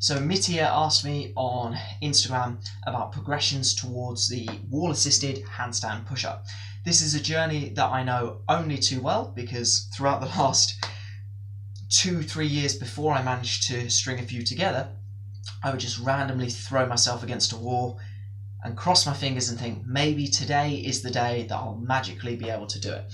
So Mittia asked me on Instagram about progressions towards the wall-assisted handstand push-up. This is a journey that I know only too well because throughout the last 2-3 years before I managed to string a few together, I would just randomly throw myself against a wall and cross my fingers and think, maybe today is the day that I'll magically be able to do it.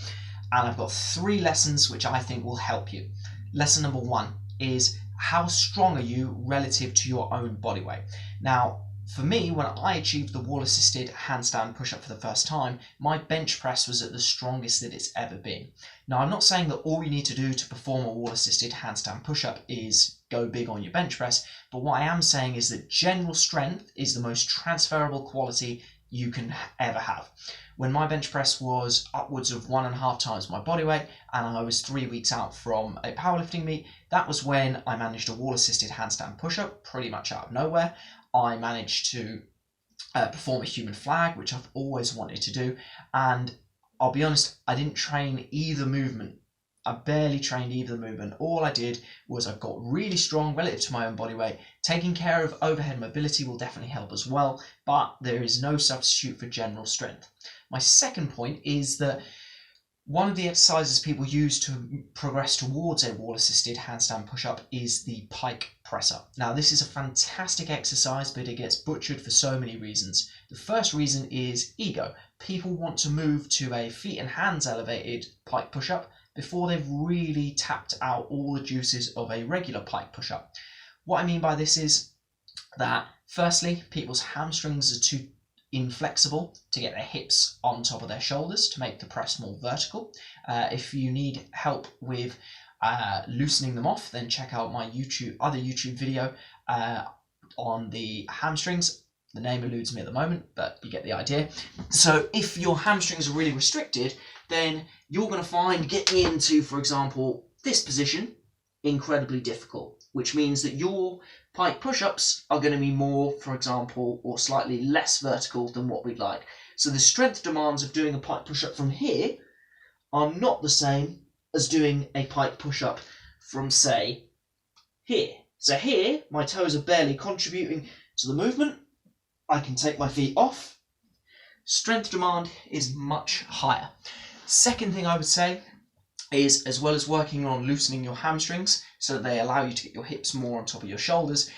And I've got 3 lessons which I think will help you. Lesson number 1 is, how strong are you relative to your own body weight? Now, for me, when I achieved the wall-assisted handstand push-up for the first time, my bench press was at the strongest that it's ever been. Now, I'm not saying that all you need to do to perform a wall-assisted handstand push-up is go big on your bench press, but what I am saying is that general strength is the most transferable quality you can ever have. When my bench press was upwards of 1.5 times my body weight and I was 3 weeks out from a powerlifting meet, that was when I managed a wall-assisted handstand push-up pretty much out of nowhere. I managed to perform a human flag, which I've always wanted to do, and I'll be honest, I didn't train either movement. I barely trained either movement. All I did was I got really strong relative to my own body weight. Taking care of overhead mobility will definitely help as well, but there is no substitute for general strength. My second point is that one of the exercises people use to progress towards a wall-assisted handstand push-up is the pike press-up. Now, this is a fantastic exercise, but it gets butchered for so many reasons. The first reason is ego. People want to move to a feet and hands elevated pike push-up before they've really tapped out all the juices of a regular pike push-up. What I mean by this is that, firstly, people's hamstrings are too inflexible to get their hips on top of their shoulders to make the press more vertical. If you need help with loosening them off, then check out my other YouTube video on the hamstrings. The name eludes me at the moment, but you get the idea. So if your hamstrings are really restricted, then you're going to find getting into, for example, this position incredibly difficult, which means that your pike push-ups are going to be more, for example, or slightly less vertical than what we'd like. So the strength demands of doing a pike push-up from here are not the same as doing a pike push-up from, say, here. So here, my toes are barely contributing to the movement. I can take my feet off. Strength demand is much higher. Second thing I would say is, as well as working on loosening your hamstrings so that they allow you to get your hips more on top of your shoulders,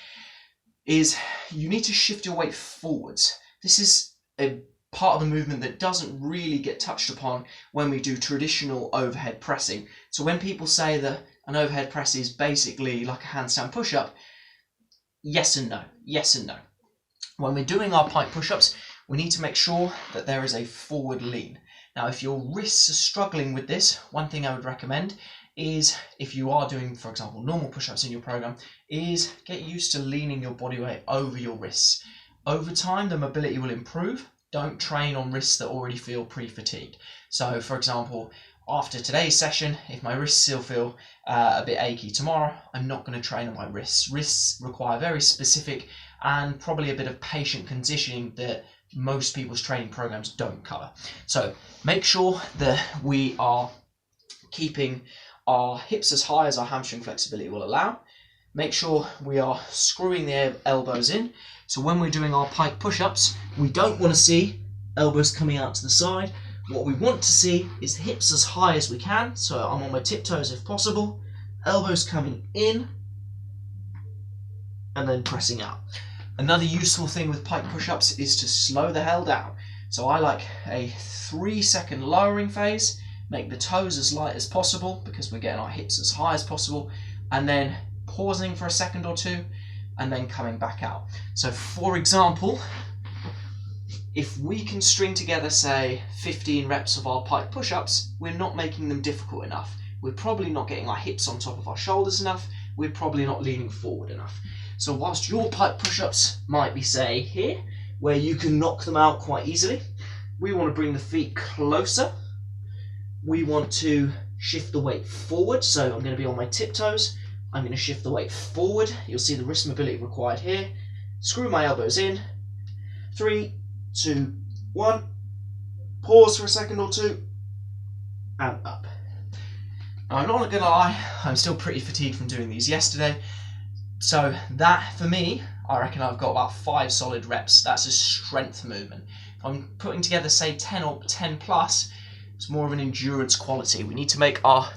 is you need to shift your weight forwards. This is a part of the movement that doesn't really get touched upon when we do traditional overhead pressing. So when people say that an overhead press is basically like a handstand push-up, yes and no, yes and no. When we're doing our pike push-ups, we need to make sure that there is a forward lean. Now, if your wrists are struggling with this, one thing I would recommend is, if you are doing, for example, normal push-ups in your program, is get used to leaning your body weight over your wrists. Over time, the mobility will improve. Don't train on wrists that already feel pretty fatigued. So, for example, after today's session, if my wrists still feel a bit achy tomorrow, I'm not going to train on my wrists. Wrists require very specific and probably a bit of patient conditioning that most people's training programs don't cover. So make sure that we are keeping our hips as high as our hamstring flexibility will allow. Make sure we are screwing the elbows in. So when we're doing our pike push-ups, we don't want to see elbows coming out to the side. What we want to see is the hips as high as we can. So I'm on my tiptoes if possible, elbows coming in and then pressing out. Another useful thing with pike push-ups is to slow the hell down. So I like a 3-second lowering phase, make the toes as light as possible because we're getting our hips as high as possible, and then pausing for a second or two, and then coming back out. So for example, if we can string together, say, 15 reps of our pike push-ups, we're not making them difficult enough. We're probably not getting our hips on top of our shoulders enough. We're probably not leaning forward enough. So whilst your pike push-ups might be, say, here, where you can knock them out quite easily, we want to bring the feet closer. We want to shift the weight forward. So I'm going to be on my tiptoes. I'm going to shift the weight forward. You'll see the wrist mobility required here. Screw my elbows in. 3, 2, 1. Pause for a second or two. And up. Now, I'm not going to lie, I'm still pretty fatigued from doing these yesterday. So that, for me, I reckon I've got about 5 solid reps. That's a strength movement. If I'm putting together, say, 10 or 10 plus, it's more of an endurance quality. We need to make our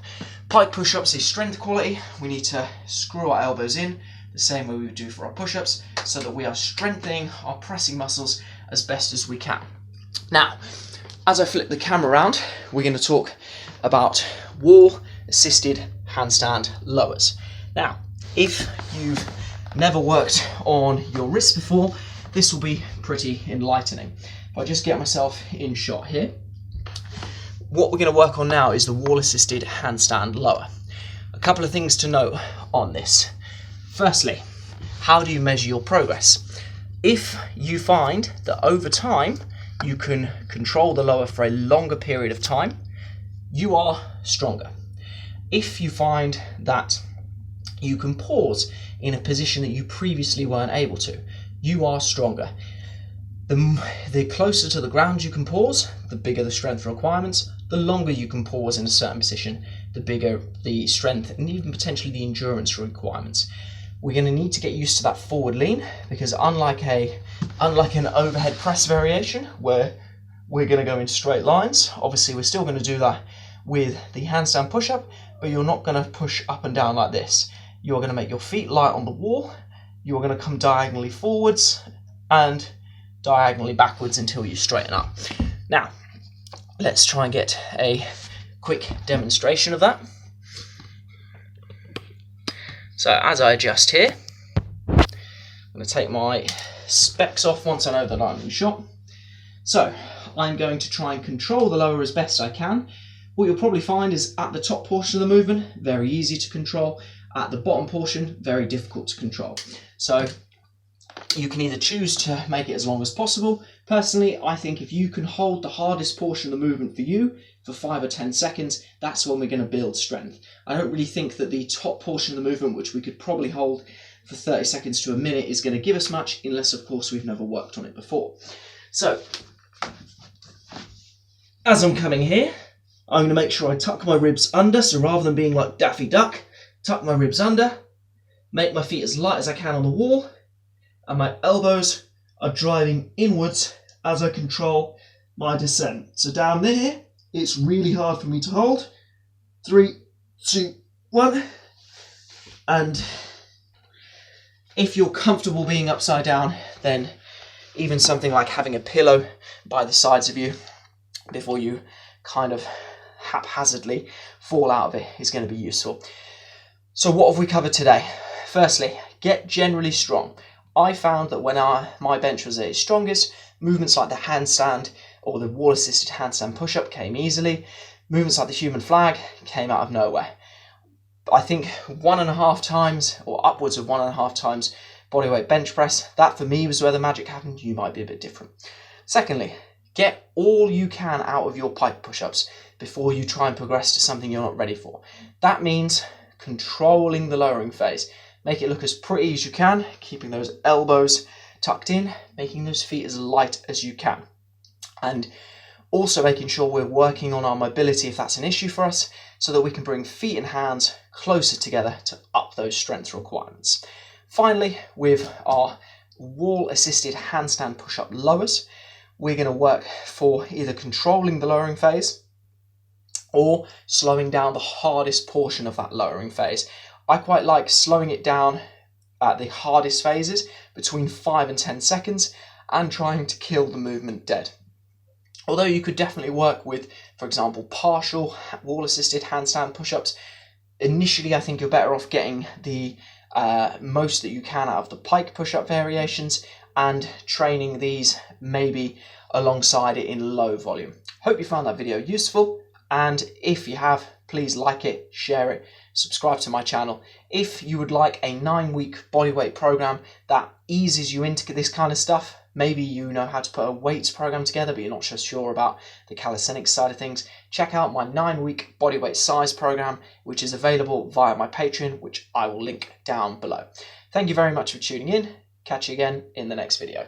pike push-ups a strength quality. We need to screw our elbows in the same way we would do for our push-ups, so that we are strengthening our pressing muscles as best as we can. Now, as I flip the camera around, we're going to talk about wall-assisted handstand lowers. Now, if you've never worked on your wrists before, this will be pretty enlightening. If I just get myself in shot here, what we're going to work on now is the wall-assisted handstand lower. A couple of things to note on this. Firstly, how do you measure your progress? If you find that over time you can control the lower for a longer period of time, you are stronger. If you find that you can pause in a position that you previously weren't able to, you are stronger. The closer to the ground you can pause, the bigger the strength requirements. The longer you can pause in a certain position, the bigger the strength and even potentially the endurance requirements. We're going to need to get used to that forward lean, because unlike an overhead press variation where we're going to go in straight lines, obviously we're still going to do that with the handstand push-up, but you're not going to push up and down like this. You're going to make your feet light on the wall, you're going to come diagonally forwards and diagonally backwards until you straighten up. Now, let's try and get a quick demonstration of that. So as I adjust here, I'm going to take my specs off once I know that I'm in shot. So I'm going to try and control the lower as best I can. What you'll probably find is at the top portion of the movement, very easy to control. At the bottom portion, very difficult to control. So you can either choose to make it as long as possible. Personally, I think if you can hold the hardest portion of the movement for you for 5 or 10 seconds, that's when we're going to build strength. I don't really think that the top portion of the movement, which we could probably hold for 30 seconds to a minute, is going to give us much, unless of course we've never worked on it before. So, as I'm coming here, I'm going to make sure I tuck my ribs under, so rather than being like Daffy Duck, tuck my ribs under, make my feet as light as I can on the wall, and my elbows are driving inwards as I control my descent. So down there, it's really hard for me to hold. 3, 2, 1. And if you're comfortable being upside down, then even something like having a pillow by the sides of you before you kind of haphazardly fall out of it is going to be useful. So what have we covered today? Firstly, get generally strong. I found that when my bench was at its strongest, movements like the handstand or the wall-assisted handstand push-up came easily. Movements like the human flag came out of nowhere. I think 1.5 times or upwards of 1.5 times bodyweight bench press, that for me was where the magic happened. You might be a bit different. Secondly, get all you can out of your pike push-ups before you try and progress to something you're not ready for. That means controlling the lowering phase. Make it look as pretty as you can, keeping those elbows tucked in, making those feet as light as you can. And also making sure we're working on our mobility if that's an issue for us, so that we can bring feet and hands closer together to up those strength requirements. Finally, with our wall-assisted handstand push-up lowers, we're going to work for either controlling the lowering phase or slowing down the hardest portion of that lowering phase. I quite like slowing it down at the hardest phases, between 5 and 10 seconds, and trying to kill the movement dead. Although you could definitely work with, for example, partial wall-assisted handstand push-ups, initially I think you're better off getting the most that you can out of the pike push-up variations and training these maybe alongside it in low volume. Hope you found that video useful, and if you have, please like it, share it, subscribe to my channel. If you would like a 9-week bodyweight program that eases you into this kind of stuff, maybe you know how to put a weights program together but you're not so sure about the calisthenics side of things, check out my 9-week bodyweight size program, which is available via my Patreon, which I will link down below. Thank you very much for tuning in. Catch you again in the next video.